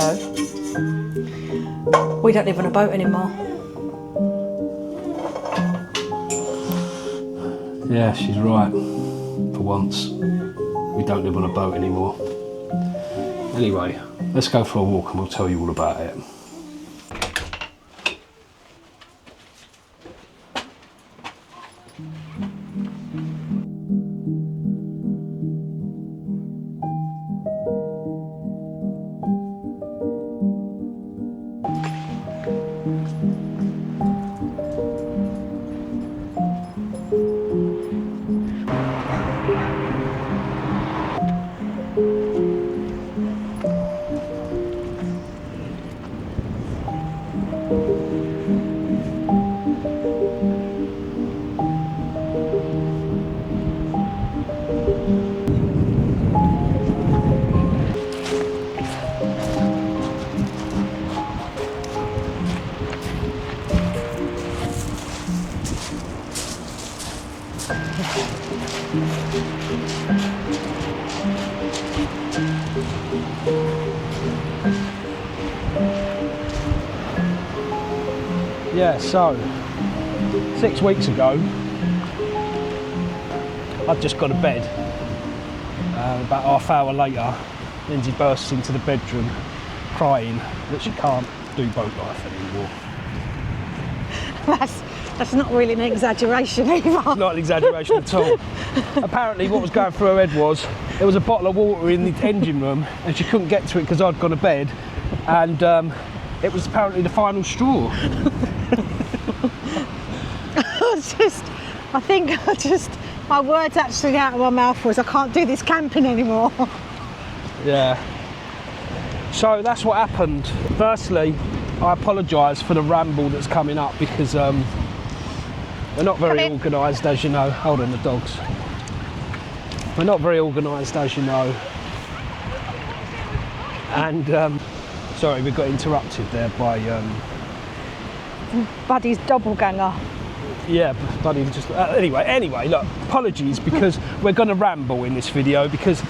also, we don't live on a boat anymore. Yeah, she's right. For once, we don't live on a boat anymore. Anyway, let's go for a walk and we'll tell you all about it. Yeah, so 6 weeks ago, I'd just gone to bed. About half hour later, Lindsay bursts into the bedroom crying that she can't do boat life anymore. That's not really an exaggeration either. Not an exaggeration at all. Apparently what was going through her head was there was a bottle of water in the engine room and she couldn't get to it because I'd gone to bed, and it was apparently the final straw. My words actually out of my mouth was, I can't do this camping anymore. Yeah. So that's what happened. Firstly, I apologise for the ramble that's coming up because we're not very organised, as you know. Hold on, the dogs. We're not very organised, as you know. And sorry, we got interrupted there by Buddy's doppelganger. Yeah, Buddy just anyway, look, apologies because we're going to ramble in this video because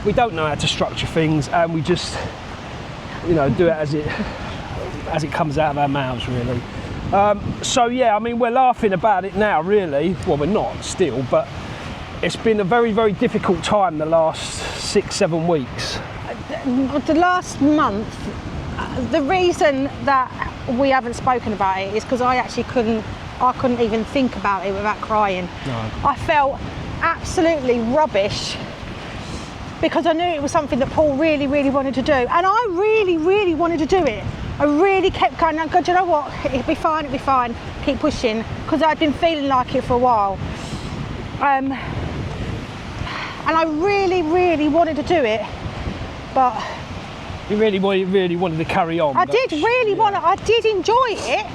we don't know how to structure things and we just, you know, do it as it comes out of our mouths, really. So yeah, I mean, we're laughing about it now, really. Well, we're not still, but it's been a very, very difficult time the last 6-7 weeks. The last month, the reason that we haven't spoken about it is because I couldn't even think about it without crying. No. I felt absolutely rubbish because I knew it was something that Paul really, really wanted to do, and I really, really wanted to do it. I really kept going, oh God, you know what, it'll be fine, keep pushing, because I'd been feeling like it for a while. And I really, really wanted to do it, but... You really wanted to carry on. I did enjoy it,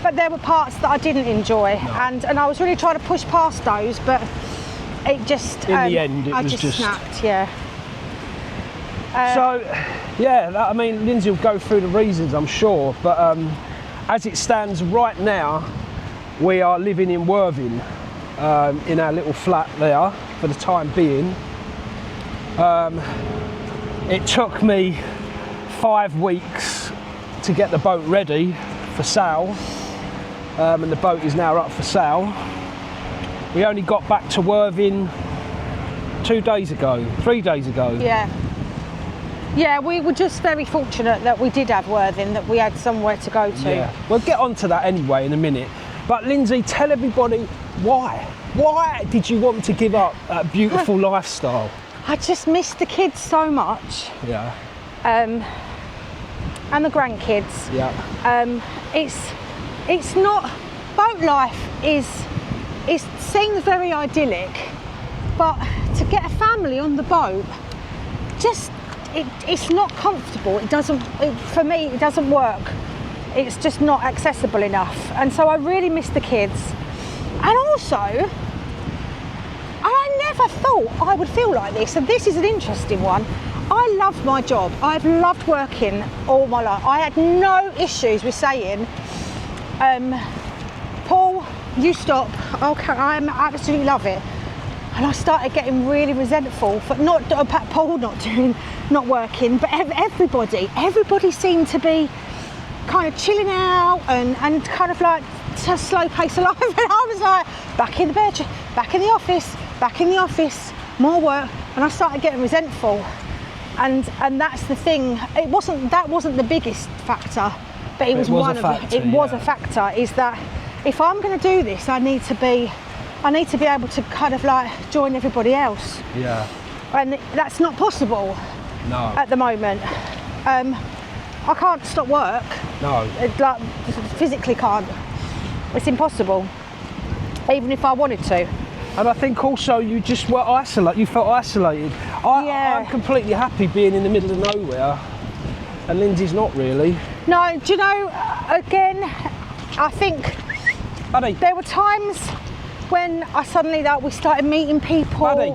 but there were parts that I didn't enjoy, no. and I was really trying to push past those, but it just... In the end, it was just snapped, yeah. So, yeah, I mean, Lindsay will go through the reasons, I'm sure, but as it stands right now, we are living in Worthing, in our little flat there, for the time being. It took me 5 weeks to get the boat ready for sale, and the boat is now up for sale. We only got back to Worthing 3 days ago. Yeah, we were just very fortunate that we did have Worthing, that we had somewhere to go to. Yeah, we'll get onto that anyway in a minute. But Lindsay, tell everybody why. Why did you want to give up that beautiful lifestyle? I just missed the kids so much. Yeah. And the grandkids. Yeah. It's not, boat life it seems very idyllic, but to get a family on the boat, it's not comfortable. For me, it doesn't work. It's just not accessible enough. And so I really miss the kids. And also, I never thought I would feel like this, and this is an interesting one. I love my job. I've loved working all my life. I had no issues with saying, Paul, you stop. Okay, I absolutely love it. And I started getting really resentful for not about Paul not working, but everybody seemed to be kind of chilling out and kind of like a slow pace of life. And I was like, back in the bed, back in the office, more work. And I started getting resentful. And that's the thing. That wasn't the biggest factor, but it was one of them. It was a factor. Is that if I'm going to do this, I need to be able to kind of like join everybody else. Yeah. And that's not possible. No. At the moment. I can't stop work. No. Like physically can't. It's impossible. Even if I wanted to. And I think also you just were isolated. You felt isolated. I'm completely happy being in the middle of nowhere, and Lindsay's not really. No, do you know? Again, I think Buddy. There were times when I suddenly we started meeting people. Buddy.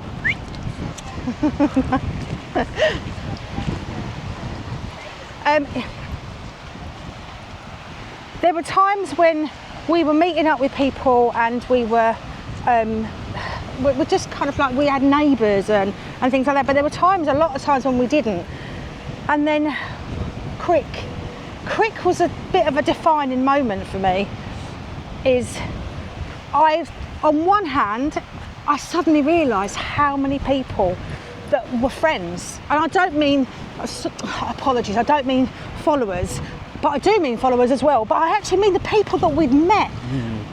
There were times when we were meeting up with people and we were just kind of like, we had neighbours and things like that, but there were a lot of times when we didn't. And then Crick was a bit of a defining moment for me. On one hand, I suddenly realised how many people that were friends, and I don't mean, apologies, I don't mean followers, but I do mean followers as well, but I actually mean the people that we'd met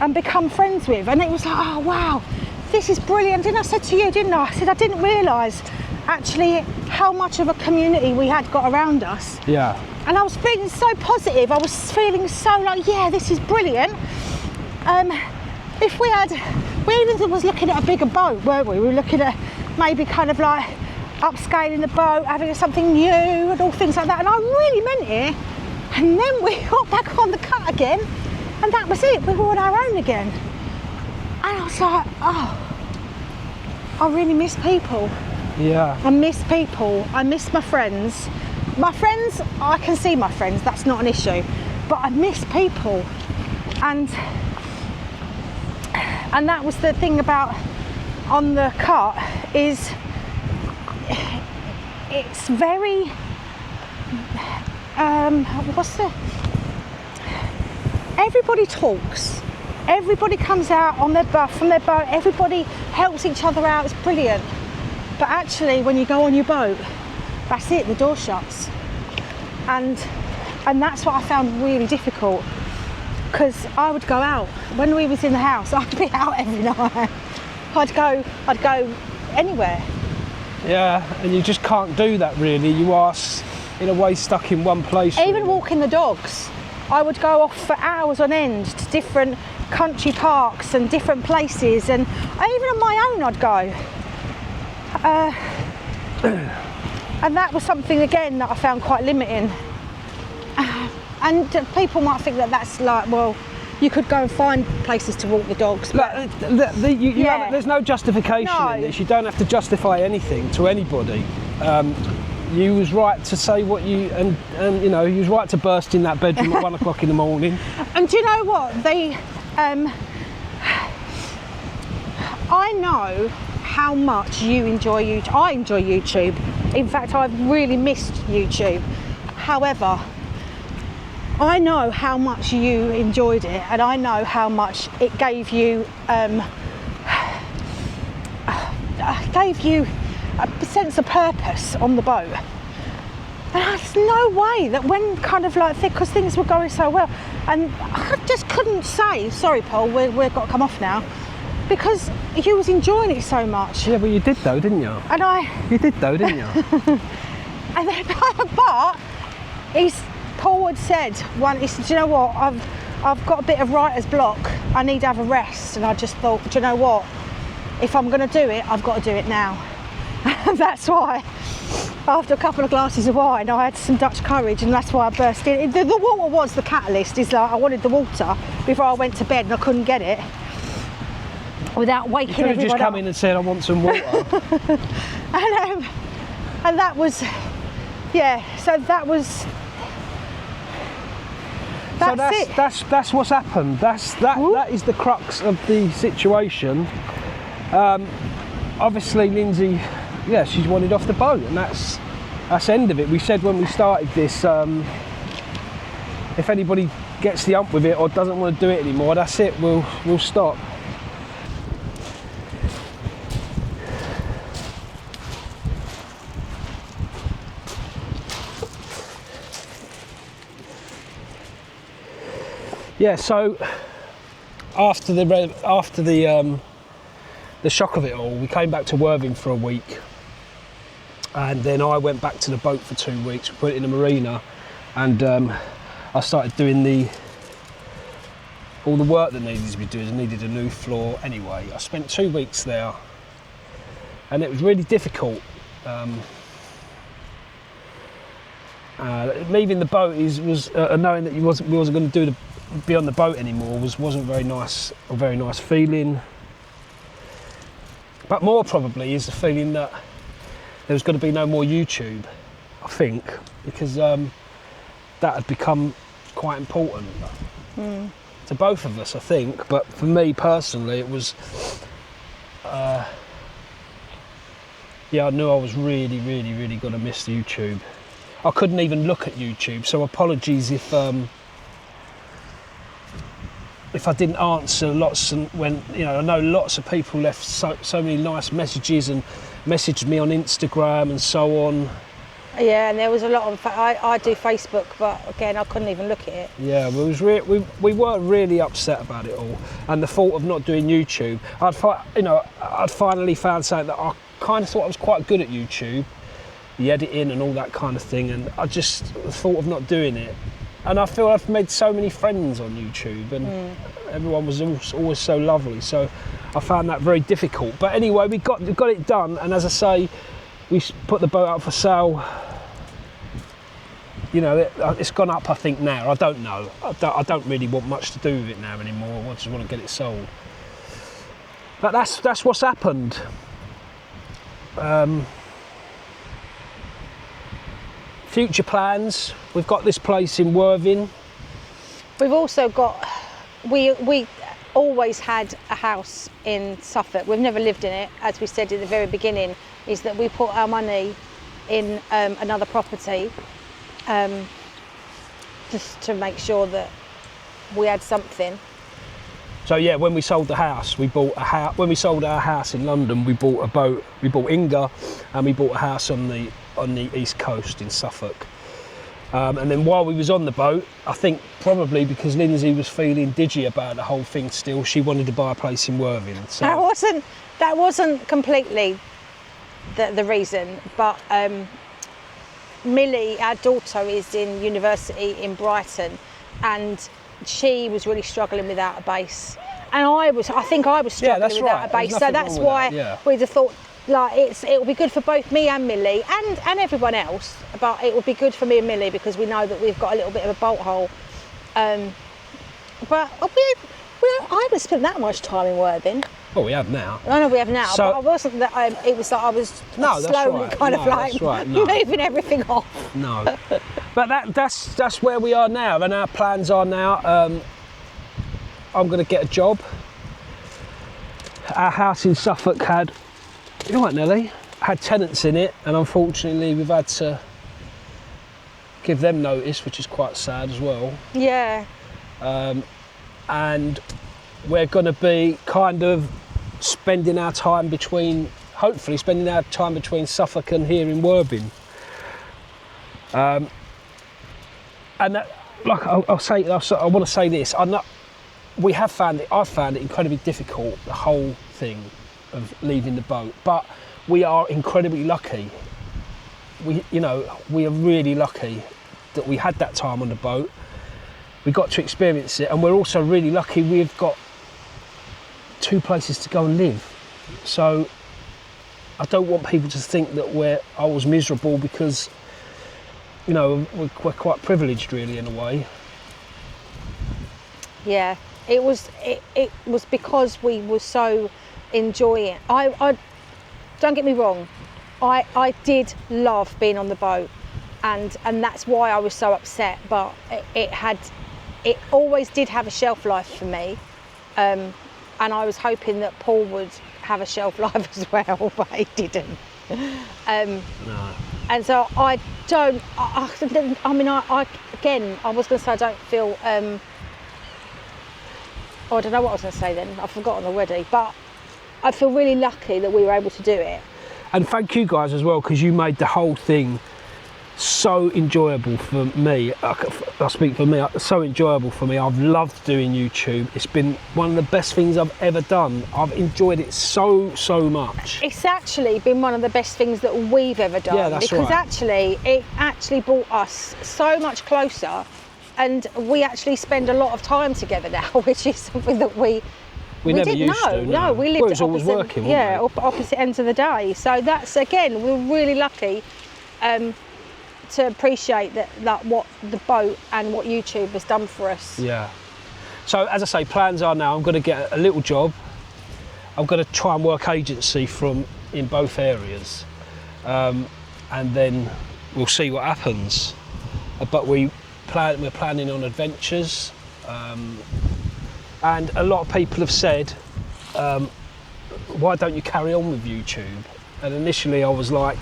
and become friends with. And it was like, oh wow, this is brilliant. And I said to you, didn't I? I said, I didn't realise actually how much of a community we had got around us. Yeah. And I was feeling so positive. I was feeling so like, yeah, this is brilliant. We even was looking at a bigger boat, weren't we? We were looking at maybe kind of like upscaling the boat, having something new and all things like that. And I really meant it. And then we got back on the cut again, and that was it. We were on our own again. And I was like, oh, I really miss people. Yeah. I miss people. I miss my friends. My friends, I can see my friends, that's not an issue. But I miss people. And that was the thing about on the cut, is it's very everybody talks, everybody comes out on from their boat, everybody helps each other out, it's brilliant. But actually when you go on your boat, that's it, the door shuts. And that's what I found really difficult, because I would go out. When we was in the house, I'd be out every night. I'd go anywhere. Yeah, and you just can't do that really. You are in a way stuck in one place. Even really. walking the dogs, I would go off for hours on end to different country parks and different places, and even on my own I'd go. And that was something again that I found quite limiting. And people might think that that's like, well, you could go and find places to walk the dogs. But there's no justification in this. You don't have to justify anything to anybody. You was right to say what you, and you know, you was right to burst in that bedroom at 1 o'clock in the morning. And do you know what? I know how much you enjoy YouTube. I enjoy YouTube. In fact, I've really missed YouTube. However, I know how much you enjoyed it, and I know how much it gave you a sense of purpose on the boat. And there's no way that when kind of like, because things were going so well, and I just couldn't say, sorry Paul, we've got to come off now, because you was enjoying it so much. Yeah, but you did though, didn't you? And You did though, didn't you? And then, but Paul had said, he said, do you know what, I've got a bit of writer's block, I need to have a rest. And I just thought, do you know what, if I'm going to do it, I've got to do it now. And that's why, after a couple of glasses of wine, I had some Dutch courage, and that's why I burst in. The water was the catalyst. Is like, I wanted the water before I went to bed, and I couldn't get it without waking everyone up. You could have just come in and said, I want some water. And that was, yeah, so that was, that's what's happened. That is the crux of the situation. obviously Lindsay, yeah, she's wanted off the boat, and that's the end of it. We said when we started this, if anybody gets the hump with it or doesn't want to do it anymore, that's it, we'll stop. Yeah, so after the shock of it all, we came back to Worthing for a week, and then I went back to the boat for 2 weeks. We put it in the marina, and I started doing all the work that needed to be done. I needed a new floor. Anyway, I spent 2 weeks there, and it was really difficult. Leaving the boat was knowing that we wasn't going to be on the boat anymore wasn't very nice. A very nice feeling. But more probably is the feeling that there was going to be no more YouTube, I think, because that had become quite important to both of us, I think. But for me personally, it was, yeah, I knew I was really, really, really going to miss YouTube. I couldn't even look at YouTube, so apologies if I didn't answer lots, and when, you know, I know lots of people left so many nice messages and messaged me on Instagram and so on. Yeah, and there was a lot of, I do Facebook, but again, I couldn't even look at it. Yeah, we were really upset about it all, and the thought of not doing YouTube. I'd finally found something that I kind of thought I was quite good at YouTube, the editing and all that kind of thing, and I just thought of not doing it. And I feel I've made so many friends on YouTube, and everyone was always so lovely. So I found that very difficult. But anyway, we got it done. And as I say, we put the boat out for sale. You know, it's gone up, I think, now. I don't know. I don't really want much to do with it now anymore. I just want to get it sold. But that's what's happened. Future plans, we've got this place in Worthing. We've also got, we always had a house in Suffolk. We've never lived in it, as we said at the very beginning, is that we put our money in another property just to make sure that we had something. So yeah, when we sold the house, we bought a house. When we sold our house in London, we bought a boat. We bought Inga, and we bought a house on the east coast in Suffolk. And then while we was on the boat, I think probably because Lindsay was feeling digi about the whole thing still, she wanted to buy a place in Worthing. So That wasn't completely the reason, but Millie, our daughter, is in university in Brighton, and she was really struggling without a base, and I think I was struggling without a base. So that's why we'd have thought, like, it will be good for both me and Millie and everyone else, but it will be good for me and Millie because we know that we've got a little bit of a bolt hole. But I haven't spent that much time in Worthing. Well, we have now. I know we have now, So, but I wasn't that. It was that I was slowly kind of like moving everything off. No, but that's where we are now, and our plans are now. I'm going to get a job. Our house in Suffolk had, you know what, Nelly, had tenants in it, and unfortunately we've had to give them notice, which is quite sad as well. Yeah. And we're going to be kind of hopefully spending our time between Suffolk and here in Worthing. And that, like I want to say this. I've found it incredibly difficult, the whole thing of leaving the boat. But we are incredibly lucky. We are really lucky that we had that time on the boat. We got to experience it, and we're also really lucky we've got 2 places to go and live. So I don't want people to think that I was miserable, because, you know, we're quite privileged really in a way. Yeah, it was because we were so enjoying it. I don't get me wrong, I did love being on the boat, and that's why I was so upset, but it always did have a shelf life for me, and I was hoping that Paul would have a shelf life as well, but it didn't. No. And so I don't. I mean, I again, I was going to say I don't feel. Oh, I don't know what I was going to say then. I've forgotten already. But I feel really lucky that we were able to do it. And thank you guys as well, because you made the whole thing so enjoyable for me. I speak for me, so enjoyable for me. I've loved doing YouTube. It's been one of the best things I've ever done. I've enjoyed it so much. It's actually been one of the best things that we've ever done. Yeah, that's because right. actually, it actually brought us so much closer, and we actually spend a lot of time together now, which is something that we never didn't used know. to. No, we lived well, it was always working, wasn't it? opposite ends of the day. So that's, again, we're really lucky to appreciate that what the boat and what YouTube has done for us. Yeah. So as I say, plans are now I'm going to get a little job. I'm going to try and work agency in both areas, and then we'll see what happens. But we're planning on adventures, and a lot of people have said, why don't you carry on with YouTube? And initially I was like,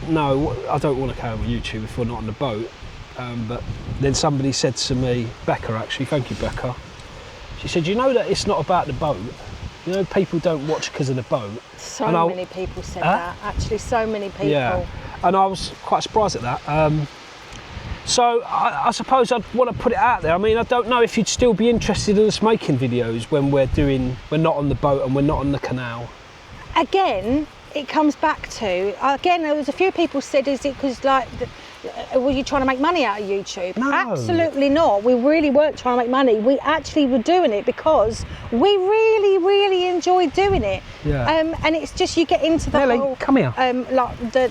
no, I don't want to carry on with YouTube if we're not on the boat. But then somebody said to me, Becca actually, thank you Becca, she said, you know that it's not about the boat. You know, people don't watch because of the boat. So many people said that, actually, so many people. Yeah, and I was quite surprised at that. So I suppose I'd want to put it out there. I mean, I don't know if you'd still be interested in us making videos when we're not on the boat and we're not on the canal. Again, it comes back to, again, there was a few people said, is it because like, were you trying to make money out of YouTube? No. Absolutely not. We really weren't trying to make money. We actually were doing it because we really enjoyed doing it. Yeah. And it's just, you get into the Nelly, whole, come here. like the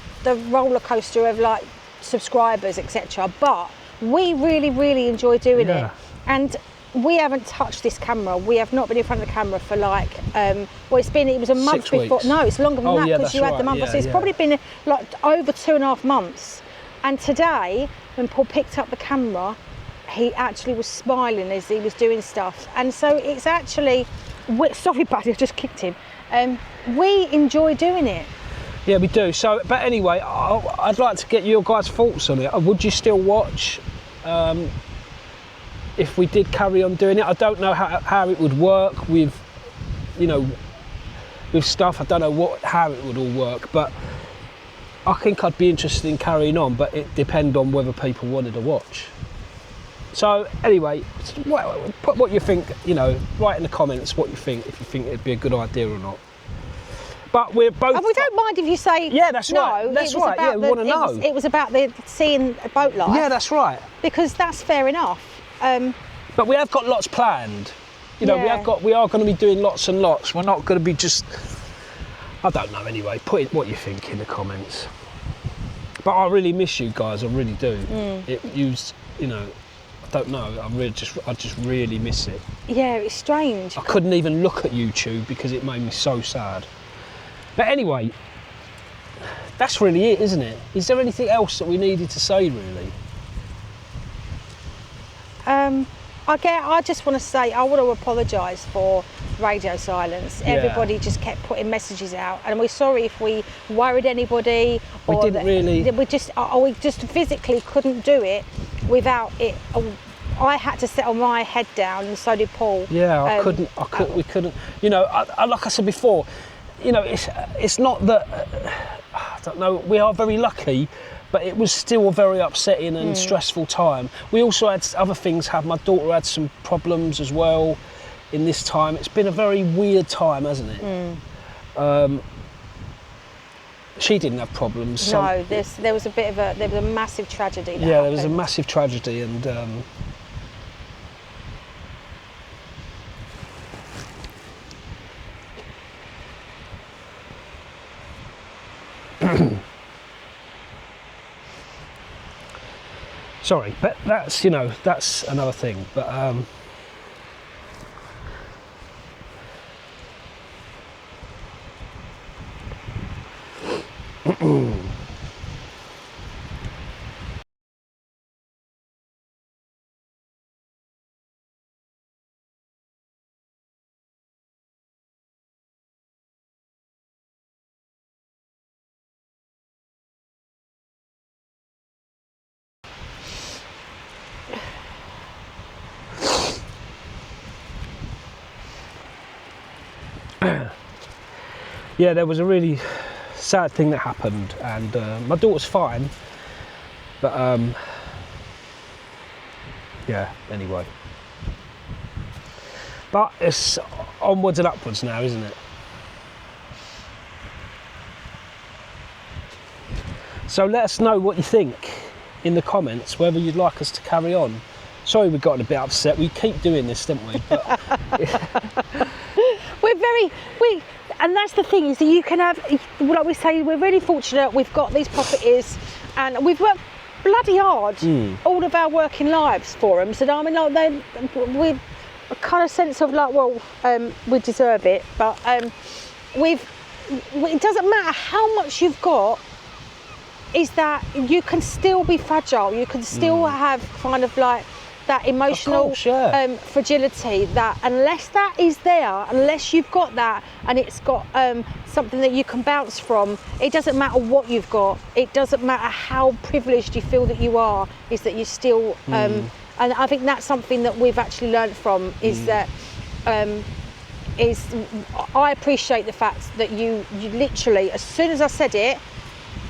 roller coaster of like subscribers, etc. But we really enjoy doing it. And we haven't touched this camera. We have not been in front of the camera for like, well, it was a month 6 before. weeks. No, it's longer than that, yeah, because that's you had the right. month. Yeah, So it's probably been like over 2.5 months. And today, when Paul picked up the camera, he actually was smiling as he was doing stuff. And so it's actually, sorry buddy, I just kicked him. We enjoy doing it. Yeah, we do. So, but anyway, I'd like to get your guys' thoughts on it. Would you still watch if we did carry on doing it? I don't know how it would work with, you know, with stuff. I don't know how it would all work, but I think I'd be interested in carrying on, but it depends on whether people wanted to watch. So anyway, put what you think, you know, write in the comments what you think, if you think it'd be a good idea or not. But we're both... And we don't mind if you say yeah, that's no. right. That's right, yeah, we want to know. It was about seeing a boat life. Yeah, that's right. Because that's fair enough. But we have got lots planned. You know, we are going to be doing lots and lots. We're not going to be just... I don't know anyway. Put it what you think in the comments. But I really miss you guys. I really do. You know, I don't know. I just really miss it. Yeah, it's strange. I couldn't even look at YouTube because it made me so sad. But anyway, that's really it, isn't it? Is there anything else that we needed to say, really? I just want to say, I want to apologise for radio silence. Yeah. Everybody just kept putting messages out, and we're sorry if we worried anybody. We didn't really. We just physically couldn't do it without it. I had to settle my head down, and so did Paul. Yeah, we couldn't. You know, like I said before, you know, it's not that. I don't know. We are very lucky. But it was still a very upsetting and stressful time. We also had other things happen. My daughter had some problems as well in this time. It's been a very weird time, hasn't it? She didn't have problems. No, there was a massive tragedy. Yeah, there was a massive tragedy, and sorry, but that's, you know, that's another thing. But yeah, there was a really sad thing that happened, and my daughter's fine, but yeah, anyway. But it's onwards and upwards now, isn't it? So let us know what you think in the comments, whether you'd like us to carry on. Sorry we got a bit upset. We keep doing this, don't we? But and that's the thing, is that you can have, like we say, we're really fortunate. We've got these properties, and we've worked bloody hard all of our working lives for them. So I mean, like we've a kind of sense of like, well, we deserve it. But it doesn't matter how much you've got. Is that you can still be fragile. You can still have kind of like that emotional fragility, that unless that is there, unless you've got that and it's got something that you can bounce from, it doesn't matter what you've got. It doesn't matter how privileged you feel that you are, is that you still, and I think that's something that we've actually learned from, is that, I appreciate the fact that you literally, as soon as I said it,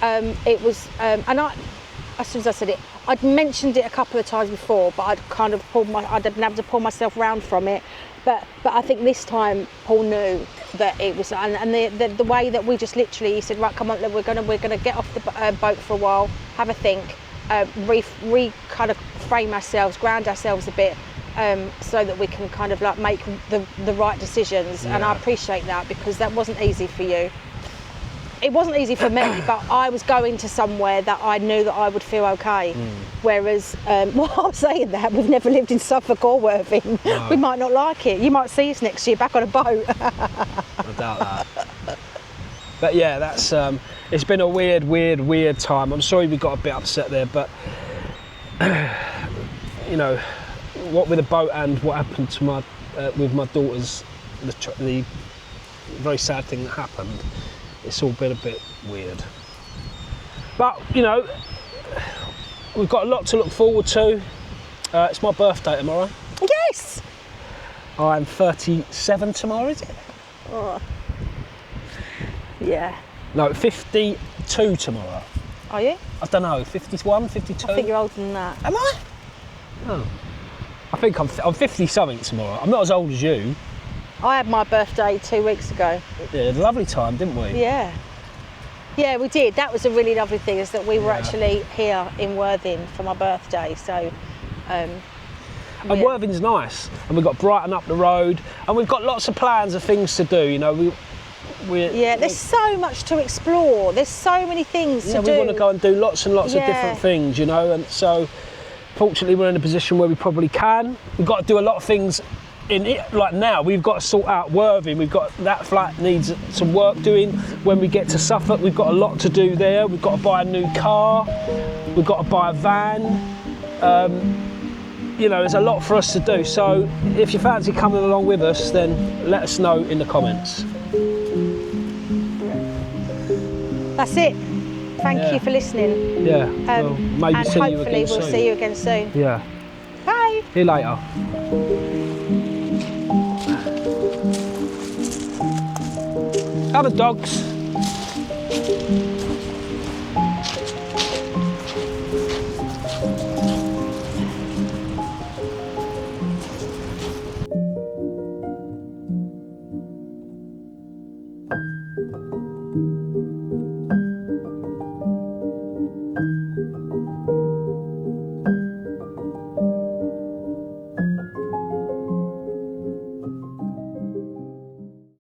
it was, as soon as I said it, I'd mentioned it a couple of times before, but I'd kind of I'd been able to pull myself round from it. But I think this time Paul knew that it was, and the way that we just literally, he said, right, come on, we're gonna get off the boat for a while, have a think, kind of frame ourselves, ground ourselves a bit, so that we can kind of like make the right decisions. And I appreciate that, because that wasn't easy for you. It wasn't easy for me, but I was going to somewhere that I knew that I would feel okay. Whereas, well, I'm saying that, we've never lived in Suffolk or Worthing. No. We might not like it. You might see us next year back on a boat. I doubt that. But yeah, that's it's been a weird time. I'm sorry we got a bit upset there, but you know, what with the boat and what happened to my with my daughter's, the very sad thing that happened, it's all been a bit weird. But you know, we've got a lot to look forward to. It's my birthday tomorrow. Yes! I'm 37 tomorrow, is it? Oh. Yeah. No, 52 tomorrow. Are you? I don't know, 51, 52? I think you're older than that. Am I? Oh. I think I'm 50 something tomorrow. I'm not as old as you. I had my birthday 2 weeks ago. Yeah, a lovely time, didn't we? Yeah. Yeah, we did. That was a really lovely thing, is that we were actually here in Worthing for my birthday. So, and Worthing's nice, and we've got Brighton up the road, and we've got lots of plans of things to do. You know, there's so much to explore. There's so many things to do. We want to go and do lots and lots of different things. You know, and so fortunately we're in a position where we probably can. We've got to do a lot of things. In it, like now, we've got to sort out Worthing. We've got that flat needs some work doing. When we get to Suffolk, we've got a lot to do there. We've got to buy a new car. We've got to buy a van. You know, there's a lot for us to do. So if you fancy coming along with us, then let us know in the comments. That's it. Thank you for listening. Yeah. Well, maybe see you again soon. And hopefully we'll see you again soon. Yeah. Bye. See you later. How are the dogs?